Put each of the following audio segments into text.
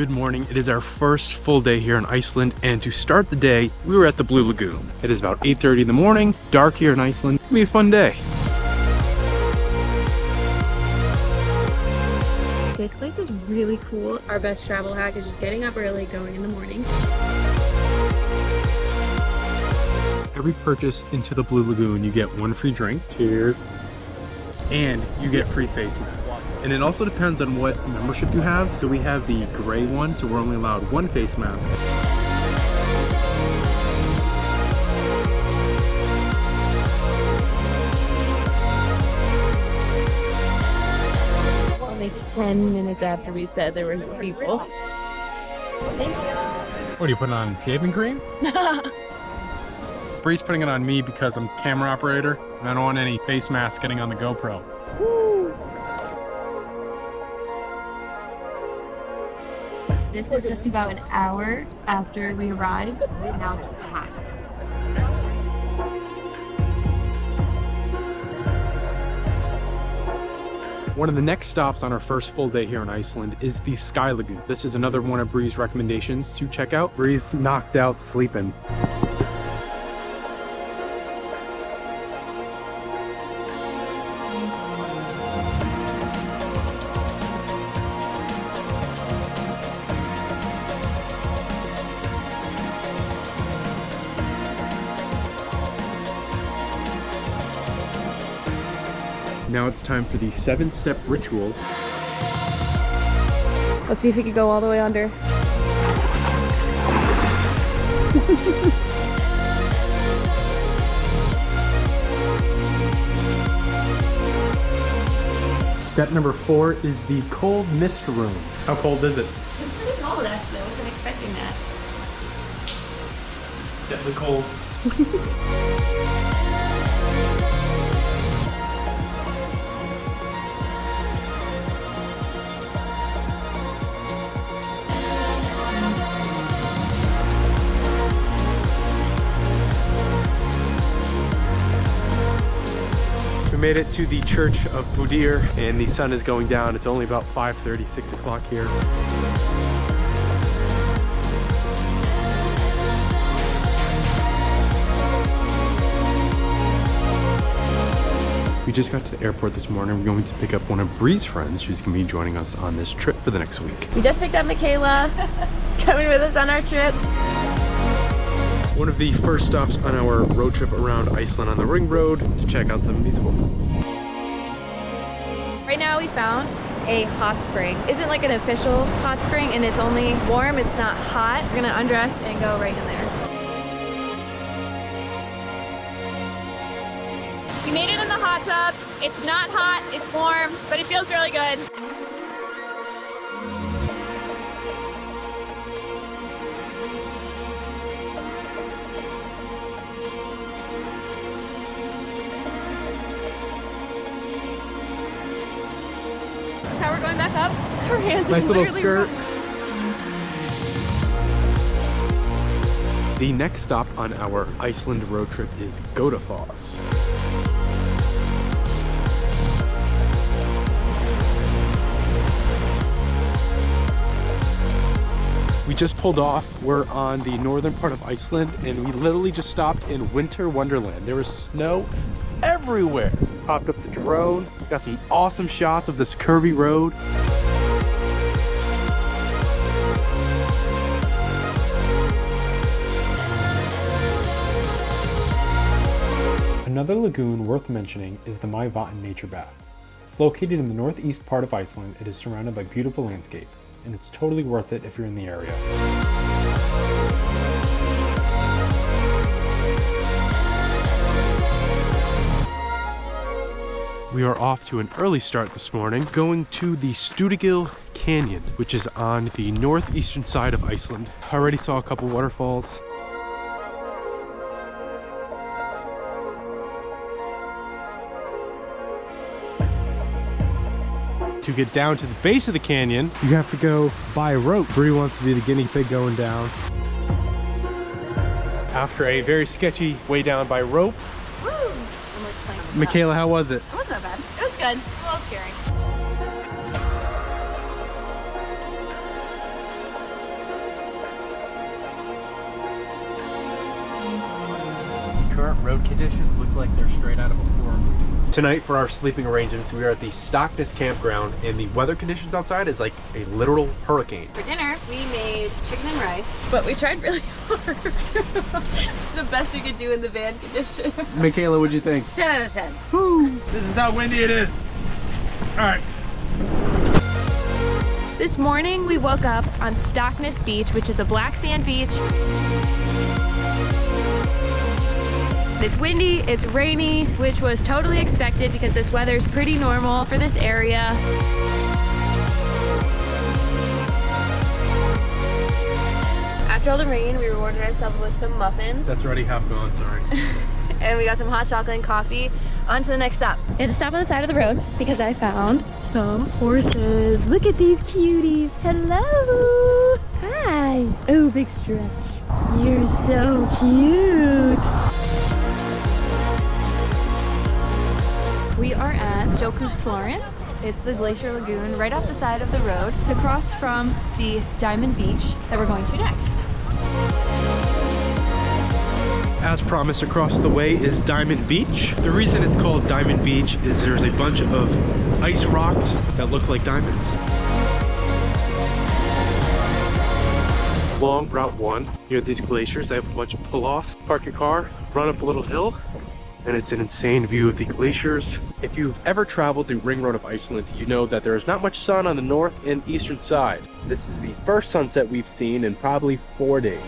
Good morning. It is our first full day here in Iceland, and to start the day, we were at the Blue Lagoon. It is about 8:30 in the morning, dark here in Iceland. It's gonna be a fun day. This place is really cool. Our best travel hack is just getting up early, going in the morning. Every purchase into the Blue Lagoon, you get one free drink. Cheers. And you get free face masks. And it also depends on what membership you have. So we have the gray one, so we're only allowed one face mask. Only 10 minutes after we said there were no people. Thank you. What are you putting on, shaving cream? Bree's putting it on me because I'm camera operator and I don't want any face masks getting on the GoPro. Woo. This is just about an hour after we arrived, and now it's packed. One of the next stops on our first full day here in Iceland is the Sky Lagoon. This is another one of Bree's recommendations to check out. Bree's knocked out sleeping. Now it's time for the 7-step ritual. Let's see if we can go all the way under. Step number 4 is the cold mist room. How cold is it? It's pretty cold actually, I wasn't expecting that. Definitely cold. We made it to the Church of Budir, and the sun is going down. It's only about 5:30, 6 o'clock here. We just got to the airport this morning. We're going to pick up one of Bree's friends. She's going to be joining us on this trip for the next week. We just picked up Michaela. She's coming with us on our trip. One of the first stops on our road trip around Iceland on the Ring Road to check out some of these horses. Right now we found a hot spring. Isn't like an official hot spring, and it's only warm, it's not hot. We're gonna undress and go right in there. We made it in the hot tub. It's not hot, it's warm, but it feels really good. How we're going back up. Our hands Nice little skirt. wet. The next stop on our Iceland road trip is Godafoss. We just pulled off. We're on the northern part of Iceland, and we literally just stopped in Winter Wonderland. There was snow everywhere. Popped up the drone, got some awesome shots of this curvy road. Another lagoon worth mentioning is the Mývatn Nature Baths. It's located in the northeast part of Iceland. It is surrounded by beautiful landscape, and it's totally worth it if you're in the area. We are off to an early start this morning, going to the Studigill Canyon, which is on the northeastern side of Iceland. I already saw a couple waterfalls. To get down to the base of the canyon, you have to go by rope. Bree wants to be the guinea pig going down. After a very sketchy way down by rope. Woo! Michaela, how was it? It wasn't that bad. It was good. A little scary. current road conditions look like they're straight out of a horror movie. Tonight for our sleeping arrangements, we are at the Stockness campground, and the weather conditions outside is like a literal hurricane. For dinner, we made chicken and rice, but we tried really hard. It's the best we could do in the van conditions. Michaela, what'd you think? 10 out of 10. Woo! This is how windy it is. All right. This morning, we woke up on Stockness Beach, which is a black sand beach. It's windy, it's rainy, which was totally expected because this weather is pretty normal for this area. After all the rain, we rewarded ourselves with some muffins. That's already half gone, sorry. And we got some hot chocolate and coffee. On to the next stop. We had to stop on the side of the road because I found some horses. Look at these cuties. Hello. Hi. Oh, big stretch. You're so cute. We are at Jokuslaren. It's the Glacier Lagoon right off the side of the road. It's across from the Diamond Beach that we're going to next. As promised, across the way is Diamond Beach. The reason it's called Diamond Beach is there's a bunch of ice rocks that look like diamonds. Along Route 1, near these glaciers, they have a bunch of pull-offs. Park your car, run up a little hill, and it's an insane view of the glaciers. If you've ever traveled the ring road of Iceland, you know that there is not much sun on the north and eastern side. This is the first sunset we've seen in probably 4 days.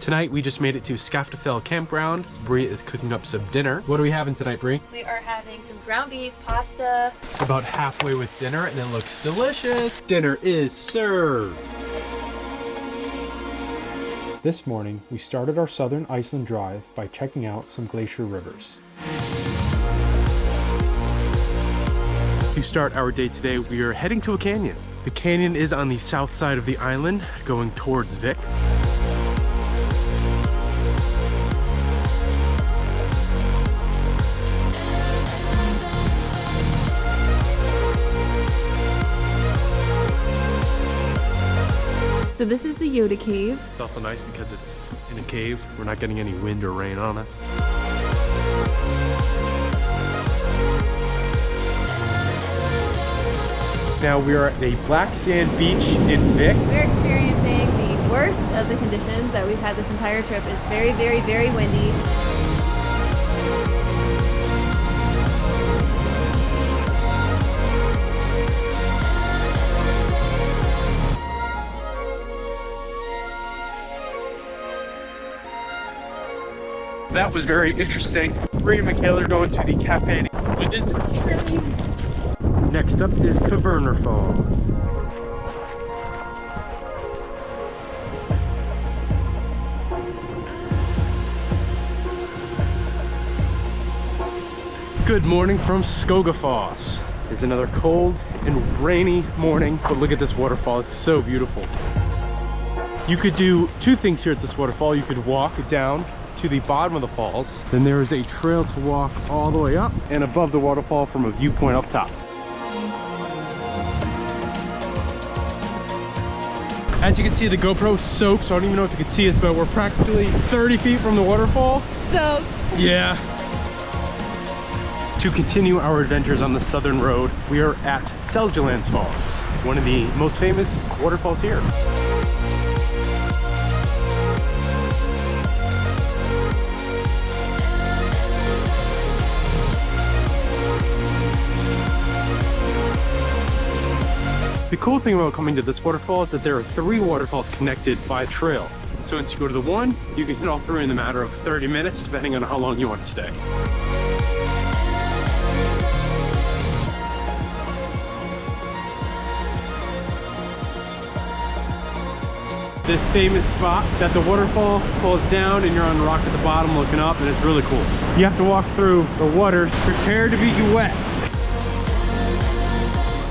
Tonight we just made it to Skaftafell campground. Brie is cooking up some dinner. What are we having tonight, Brie? We are having some ground beef, pasta. About halfway with dinner and it looks delicious. Dinner is served. This morning, we started our southern Iceland drive by checking out some glacier rivers. To start our day today, we are heading to a canyon. The canyon is on the south side of the island, going towards Vik. So this is the Yoda Cave. It's also nice because it's in a cave. We're not getting any wind or rain on us. Now we are at a black sand beach in Vik. We're experiencing the worst of the conditions that we've had this entire trip. It's very, very, very windy. That was very interesting. Brie and Michaela are going to the cafe. It is insane. Next up is Caverner Falls. Good morning from Skogafoss. It's another cold and rainy morning, but look at this waterfall. It's so beautiful. You could do two things here at this waterfall. You could walk down to the bottom of the falls. Then there is a trail to walk all the way up and above the waterfall from a viewpoint up top. As you can see, the GoPro is soaked, so I don't even know if you can see us, but we're practically 30 feet from the waterfall. Soaked. Yeah. To continue our adventures on the southern road, we are at Seljalands Falls, one of the most famous waterfalls here. The cool thing about coming to this waterfall is that there are 3 waterfalls connected by a trail. So once you go to the one, you can hit all 3 in a matter of 30 minutes, depending on how long you want to stay. This famous spot that the waterfall falls down and you're on the rock at the bottom looking up, and it's really cool. You have to walk through the water, prepare to be wet.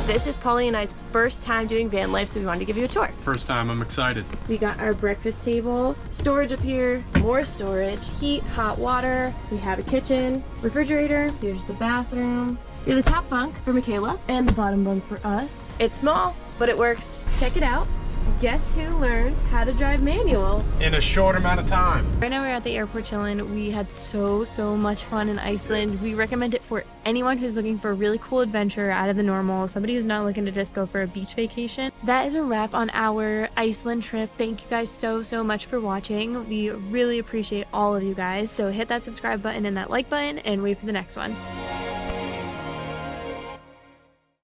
This is Polly and I's first time doing van life, so we wanted to give you a tour. First time, I'm excited. We got our breakfast table, storage up here, more storage, heat, hot water. We have a kitchen, refrigerator. Here's the bathroom. Here's the top bunk for Michaela and the bottom bunk for us. It's small, but it works. Check it out. guess who learned how to drive manual? In a short amount of time. Right now we're at the airport chilling. We had so much fun in Iceland. We recommend it for anyone who's looking for a really cool adventure out of the normal, somebody who's not looking to just go for a beach vacation. That is a wrap on our Iceland trip. Thank you guys so much for watching. We really appreciate all of you guys. So hit that subscribe button and that like button and wait for the next one.